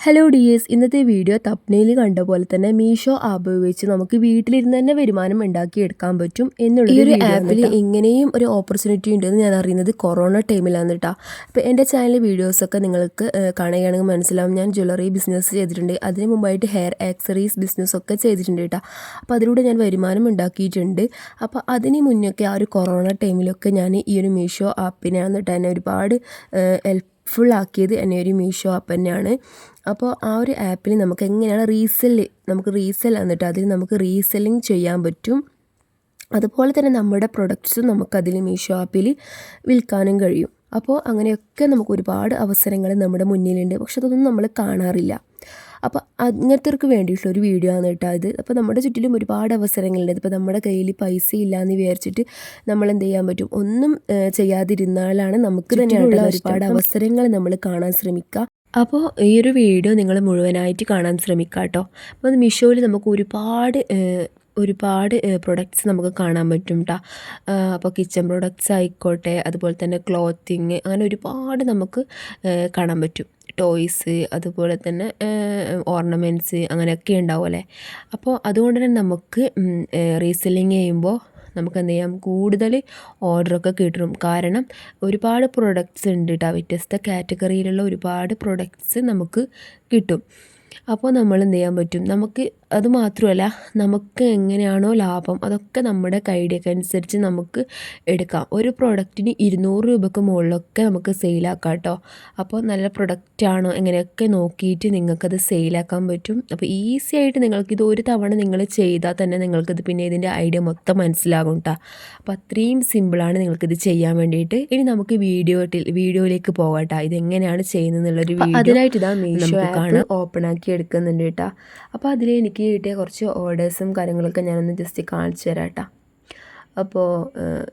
Hello dears, ഇന്നത്തെ video തപ്നയിൽ കണ്ട പോലെ തന്നെ മീഷോ ആപ്പ് ഉപയോഗിച്ച് നമുക്ക് വീട്ടിലിരുന്ന് തന്നെ വരുമാനം ഉണ്ടാക്കിയെടുക്കാൻ പറ്റും എന്നുള്ള ഈ ഒരു ആപ്പിൽ ഇങ്ങനെയും ഒരു ഓപ്പർച്യൂണിറ്റി ഉണ്ടെന്ന് ഞാൻ അറിയുന്നത് കൊറോണ ടൈമിലാണ് കേട്ടോ. അപ്പോൾ എൻ്റെ ചാനലിലെ വീഡിയോസൊക്കെ നിങ്ങൾക്ക് കാണുകയാണെങ്കിൽ മനസ്സിലാവും. ഞാൻ ജ്വല്ലറി ബിസിനസ് ചെയ്തിട്ടുണ്ട്, അതിന് മുമ്പായിട്ട് ഹെയർ ആക്സറീസ് ബിസിനസ്സൊക്കെ ചെയ്തിട്ടുണ്ട് കേട്ടോ. അപ്പോൾ അതിലൂടെ ഞാൻ വരുമാനം ഉണ്ടാക്കിയിട്ടുണ്ട്. അപ്പോൾ അതിന് മുന്നൊക്കെ ആ ഒരു കൊറോണ ടൈമിലൊക്കെ ഞാൻ ഈ ഒരു മീഷോ ആപ്പിനാണ് കേട്ടോ എന്നെ ഒരുപാട് ഫുള്ളാക്കിയത് എന്നെ ഒരു മീഷോ ആപ്പ് തന്നെയാണ്. അപ്പോൾ ആ ഒരു ആപ്പിൽ നമുക്ക് എങ്ങനെയാണ് റീസെൽ എന്നിട്ട് അതിൽ നമുക്ക് റീസെല്ലിങ് ചെയ്യാൻ പറ്റും. അതുപോലെ തന്നെ നമ്മുടെ പ്രൊഡക്ട്സും നമുക്കതിൽ മീഷോ ആപ്പിൽ വിൽക്കാനും കഴിയും. അപ്പോൾ അങ്ങനെയൊക്കെ നമുക്ക് ഒരുപാട് അവസരങ്ങൾ നമ്മുടെ മുന്നിലുണ്ട്, പക്ഷെ അതൊന്നും നമ്മൾ കാണാറില്ല. അപ്പോൾ അങ്ങനത്തെവർക്ക് വേണ്ടിയിട്ടുള്ളൊരു വീഡിയോ ആണ് കേട്ടോ ഇത്. അപ്പോൾ നമ്മുടെ ചുറ്റിലും ഒരുപാട് അവസരങ്ങളുണ്ട്. ഇപ്പോൾ നമ്മുടെ കയ്യിൽ പൈസ ഇല്ലയെന്ന് വിചാരിച്ചിട്ട് നമ്മൾ എന്ത് ചെയ്യാൻ പറ്റും, ഒന്നും ചെയ്യാതിരുന്നാലാണ് നമുക്ക് തന്നെയുള്ള ഒരുപാട് അവസരങ്ങൾ നമ്മൾ കാണാൻ ശ്രമിക്കുക. അപ്പോൾ ഈ ഒരു വീഡിയോ നിങ്ങൾ മുഴുവനായിട്ട് കാണാൻ ശ്രമിക്കുക കേട്ടോ. അപ്പോൾ മീഷോയിൽ നമുക്ക് ഒരുപാട് പ്രൊഡക്ട്സ് നമുക്ക് കാണാൻ പറ്റും കേട്ടോ. അപ്പോൾ കിച്ചൺ പ്രൊഡക്ട്സ് ആയിക്കോട്ടെ, അതുപോലെ തന്നെ ക്ലോത്തിങ്, അങ്ങനെ ഒരുപാട് നമുക്ക് കാണാൻ പറ്റും. ടോയ്സ്, അതുപോലെ തന്നെ ഓർണമെൻറ്റ്സ്, അങ്ങനെയൊക്കെ ഉണ്ടാവുമല്ലേ. അപ്പോൾ അതുകൊണ്ട് തന്നെ നമുക്ക് റീസെല്ലിങ് ചെയ്യുമ്പോൾ നമുക്ക് എന്ത് ചെയ്യാം, കൂടുതൽ ഓർഡറൊക്കെ കിട്ടും. കാരണം ഒരുപാട് പ്രൊഡക്ട്സ് ഉണ്ട് കേട്ടോ, വ്യത്യസ്ത കാറ്റഗറിയിലുള്ള ഒരുപാട് പ്രൊഡക്ട്സ് നമുക്ക് കിട്ടും. അപ്പോൾ നമ്മൾ എന്ത് ചെയ്യാൻ പറ്റും, നമുക്ക് അത് മാത്രമല്ല, നമുക്ക് എങ്ങനെയാണോ ലാഭം അതൊക്കെ നമ്മുടെ ഐഡിയക്ക് അനുസരിച്ച് നമുക്ക് എടുക്കാം. ഒരു പ്രൊഡക്റ്റിന് 200 രൂപയ്ക്ക് മുകളിലൊക്കെ നമുക്ക് സെയിലാക്കാം കേട്ടോ. അപ്പോൾ നല്ല പ്രൊഡക്റ്റാണോ എങ്ങനെയൊക്കെ നോക്കിയിട്ട് നിങ്ങൾക്കത് സെയിലാക്കാൻ പറ്റും. അപ്പോൾ ഈസി ആയിട്ട് നിങ്ങൾക്കിത് ഒരു തവണ നിങ്ങൾ ചെയ്താൽ തന്നെ നിങ്ങൾക്കിത് പിന്നെ ഇതിൻ്റെ ഐഡിയ മൊത്തം മനസ്സിലാകും കേട്ടോ. അപ്പോൾ അത്രയും സിമ്പിളാണ് നിങ്ങൾക്കിത് ചെയ്യാൻ വേണ്ടിയിട്ട്. ഇനി നമുക്ക് വീഡിയോയിലേക്ക് പോകാം കേട്ടോ, ഇതെങ്ങനെയാണ് ചെയ്യുന്നത് എന്നുള്ളൊരു വീഡിയോ. അതിനായിട്ട് ഇതാ മീഷോ ആപ്പ് ഓപ്പൺ ആക്കി എടുക്കുന്നുണ്ട് കേട്ടോ. അപ്പോൾ അതിൽ എനിക്ക് കിട്ടിയ കുറച്ച് ഓർഡേഴ്സും കാര്യങ്ങളൊക്കെ ഞാനൊന്ന് ജസ്റ്റ് കാണിച്ചു തരാം കേട്ടോ. അപ്പോൾ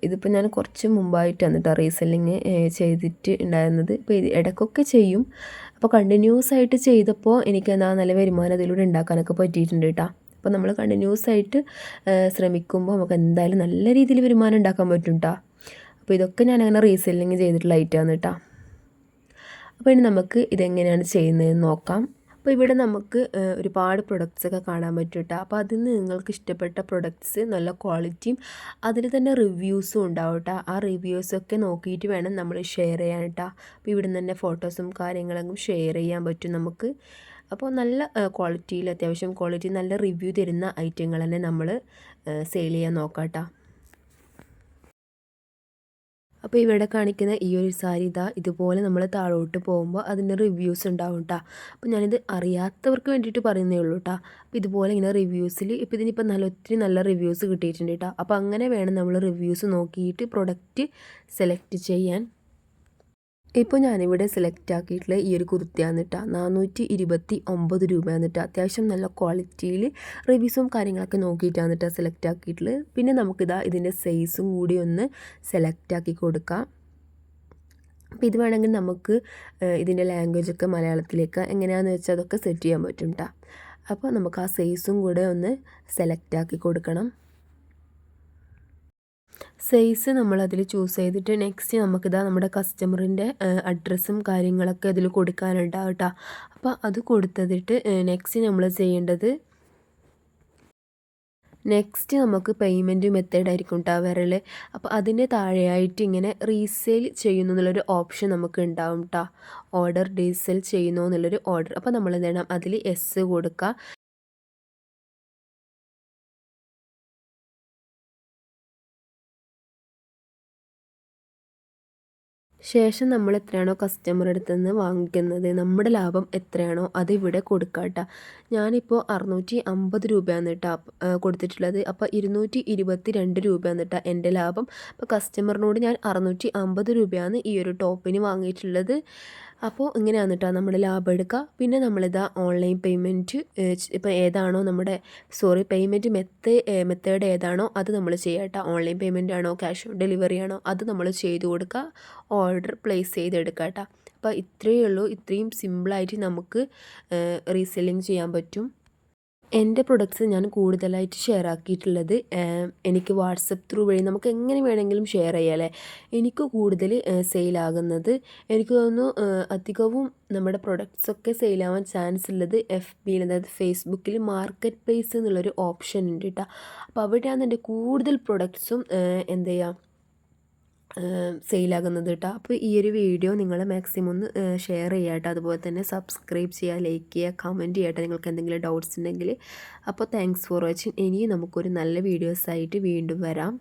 ഇതിപ്പോൾ ഞാൻ കുറച്ച് മുമ്പായിട്ടാണ് കേട്ടോ റീസെല്ലിങ് ചെയ്തിട്ട് ഉണ്ടായിരുന്നത്. ഇപ്പോൾ ഇത് ഇടയ്ക്കൊക്കെ ചെയ്യും. അപ്പോൾ കണ്ടിന്യൂസ് ആയിട്ട് ചെയ്തപ്പോൾ എനിക്ക് നല്ല വരുമാനം അതിലൂടെ ഉണ്ടാക്കാനൊക്കെ പറ്റിയിട്ടുണ്ട് കേട്ടോ. അപ്പോൾ നമ്മൾ കണ്ടിന്യൂസ് ആയിട്ട് ശ്രമിക്കുമ്പോൾ നമുക്ക് എന്തായാലും നല്ല രീതിയിൽ വരുമാനം ഉണ്ടാക്കാൻ പറ്റും കേട്ടോ. അപ്പോൾ ഇതൊക്കെ ഞാനങ്ങനെ റീസെല്ലിങ് ചെയ്തിട്ടുള്ള ഐറ്റമാണ് കേട്ടോ. അപ്പോൾ ഇനി നമുക്ക് ഇതെങ്ങനെയാണ് ചെയ്യുന്നതെന്ന് നോക്കാം. അപ്പോൾ ഇവിടെ നമുക്ക് ഒരുപാട് പ്രൊഡക്ട്സൊക്കെ കാണാൻ പറ്റും കേട്ടോ. അപ്പോൾ അതിൽ നിന്ന് നിങ്ങൾക്ക് ഇഷ്ടപ്പെട്ട പ്രൊഡക്ട്സ് നല്ല ക്വാളിറ്റിയും അതിൽ തന്നെ റിവ്യൂസും ഉണ്ടാവും കേട്ടോ. ആ റിവ്യൂസൊക്കെ നോക്കിയിട്ട് വേണം നമ്മൾ ഷെയർ ചെയ്യാൻ കേട്ടോ. അപ്പോൾ ഇവിടെ നിന്ന് തന്നെ ഫോട്ടോസും കാര്യങ്ങളൊക്കെ ഷെയർ ചെയ്യാൻ പറ്റും നമുക്ക്. അപ്പോൾ നല്ല ക്വാളിറ്റിയിൽ, അത്യാവശ്യം ക്വാളിറ്റി നല്ല റിവ്യൂ തരുന്ന ഐറ്റങ്ങൾ തന്നെ നമ്മൾ സെയിൽ ചെയ്യാൻ നോക്കാം കേട്ടോ. അപ്പോൾ ഇവിടെ കാണിക്കുന്ന ഈ ഒരു സാരി ഇതുപോലെ നമ്മൾ താഴോട്ട് പോകുമ്പോൾ അതിൻ്റെ റിവ്യൂസ് ഉണ്ടാവും കേട്ടോ. അപ്പോൾ ഞാനിത് അറിയാത്തവർക്ക് വേണ്ടിയിട്ട് പറയുന്നേ ഉള്ളൂ കേട്ടോ. അപ്പോൾ ഇതുപോലെ ഇങ്ങനെ റിവ്യൂസിൽ ഇപ്പോൾ ഇതിനിപ്പോൾ ഒത്തിരി നല്ല റിവ്യൂസ് കിട്ടിയിട്ടുണ്ട് കേട്ടോ. അപ്പോൾ അങ്ങനെ വേണം നമ്മൾ റിവ്യൂസ് നോക്കിയിട്ട് പ്രൊഡക്റ്റ് സെലക്ട് ചെയ്യാൻ. ഇപ്പോൾ ഞാനിവിടെ സെലക്ട് ആക്കിയിട്ടുള്ള ഈ ഒരു കുർത്തിയാണ് കേട്ടോ. 429 രൂപയാണ് കേട്ടോ. അത്യാവശ്യം നല്ല ക്വാളിറ്റിയിൽ റിവ്യൂസും കാര്യങ്ങളൊക്കെ നോക്കിയിട്ടാണ് കേട്ടോ സെലക്ട് ആക്കിയിട്ടുള്ളത്. പിന്നെ ഇതിൻ്റെ സൈസും കൂടി ഒന്ന് സെലക്ട് ആക്കി കൊടുക്കാം. അപ്പോൾ ഇത് വേണമെങ്കിൽ നമുക്ക് ഇതിൻ്റെ ലാംഗ്വേജൊക്കെ മലയാളത്തിലേക്ക് എങ്ങനെയാണെന്ന് വെച്ചാൽ അതൊക്കെ സെറ്റ് ചെയ്യാൻ പറ്റും കേട്ടോ. അപ്പോൾ നമുക്ക് ആ സൈസും കൂടെ ഒന്ന് സെലക്ട് ആക്കി കൊടുക്കണം. സൈസ് നമ്മളതിൽ ചൂസ് ചെയ്തിട്ട് നെക്സ്റ്റ് നമ്മുടെ കസ്റ്റമറിൻ്റെ അഡ്രസ്സും കാര്യങ്ങളൊക്കെ അതിൽ കൊടുക്കാനുണ്ടാവും കേട്ടോ. അപ്പോൾ അത് കൊടുത്തിട്ട് നെക്സ്റ്റ് നമ്മൾ ചെയ്യേണ്ടത്, നെക്സ്റ്റ് നമുക്ക് പേയ്മെൻറ്റ് മെത്തേഡ് ആയിരിക്കും കേട്ടോ വരൽ. അപ്പോൾ അതിൻ്റെ താഴെയായിട്ട് ഇങ്ങനെ റീസെയിൽ ചെയ്യുന്നു എന്നുള്ളൊരു ഓപ്ഷൻ നമുക്ക് ഉണ്ടാവും കേട്ടോ. ഓർഡർ റീസെയിൽ ചെയ്യുന്നു എന്നുള്ളൊരു ഓർഡർ. അപ്പോൾ നമ്മൾ എന്ത് ചെയ്യണം, അതിൽ എസ് കൊടുക്കുക. ശേഷം നമ്മൾ എത്രയാണോ കസ്റ്റമറുടെ അടുത്ത് നിന്ന് വാങ്ങിക്കുന്നത്, നമ്മുടെ ലാഭം എത്രയാണോ അത് ഇവിടെ കൊടുക്കുക കേട്ടോ. ഞാനിപ്പോൾ 650 രൂപയാണ് കേട്ടോ കൊടുത്തിട്ടുള്ളത്. അപ്പോൾ 222 രൂപയാണ് കേട്ടോ എൻ്റെ ലാഭം. അപ്പോൾ കസ്റ്റമറിനോട് ഞാൻ 650 രൂപയാണ് ഈ ഒരു ടോപ്പിന് വാങ്ങിയിട്ടുള്ളത്. അപ്പോൾ ഇങ്ങനെയാണ് കേട്ടോ നമ്മൾ ലാഭം എടുക്കുക. പിന്നെ നമ്മളിതാ ഓൺലൈൻ പേയ്മെൻറ്റ് ഇപ്പോൾ ഏതാണോ പേയ്മെൻറ്റ് മെത്തേഡ് ഏതാണോ അത് നമ്മൾ ചെയ്യുക കേട്ടോ. ഓൺലൈൻ പേയ്മെൻ്റ് ആണോ ക്യാഷ് ഓൺ ഡെലിവറി ആണോ അത് നമ്മൾ ചെയ്ത് കൊടുക്കുക, ഓർഡർ പ്ലേസ് ചെയ്തെടുക്കുക കേട്ടോ. അപ്പോൾ ഇത്രയേ ഉള്ളൂ. ഇത്രയും സിമ്പിളായിട്ട് നമുക്ക് റീസെല്ലിങ് ചെയ്യാൻ പറ്റും. എൻ്റെ പ്രൊഡക്ട്സ് ഞാൻ കൂടുതലായിട്ട് ഷെയർ ആക്കിയിട്ടുള്ളത് എനിക്ക് വാട്സപ്പ് ത്രൂ വഴി നമുക്ക് എങ്ങനെ വേണമെങ്കിലും ഷെയർ ചെയ്യാം അല്ലേ. എനിക്ക് കൂടുതൽ സെയിലാകുന്നത് എനിക്ക് തോന്നുന്നു അധികവും നമ്മുടെ പ്രൊഡക്ട്സൊക്കെ സെയിലാവാൻ ചാൻസ് ഉള്ളത് FBയിൽ, അതായത് ഫേസ്ബുക്കിൽ മാർക്കറ്റ് പ്ലേസ് എന്നുള്ളൊരു ഓപ്ഷൻ ഉണ്ട് കേട്ടോ. അപ്പോൾ അവിടെയാണ് എൻ്റെ കൂടുതൽ പ്രൊഡക്ട്സും എന്ത് ചെയ്യുക സെയിലാകുന്നത് കേട്ടോ. അപ്പോൾ ഈ ഒരു വീഡിയോ നിങ്ങൾ മാക്സിമം ഒന്ന് ഷെയർ ചെയ്യുക കേട്ടോ. അതുപോലെ തന്നെ സബ്സ്ക്രൈബ് ചെയ്യുക, ലൈക്ക് ചെയ്യുക, കമൻറ്റ് ചെയ്യുക കേട്ടോ നിങ്ങൾക്ക് എന്തെങ്കിലും ഡൗട്ട്സ് ഉണ്ടെങ്കിൽ. അപ്പോൾ താങ്ക്സ് ഫോർ വാച്ചിങ്. ഇനിയും നമുക്കൊരു നല്ല വീഡിയോസായിട്ട് വീണ്ടും വരാം.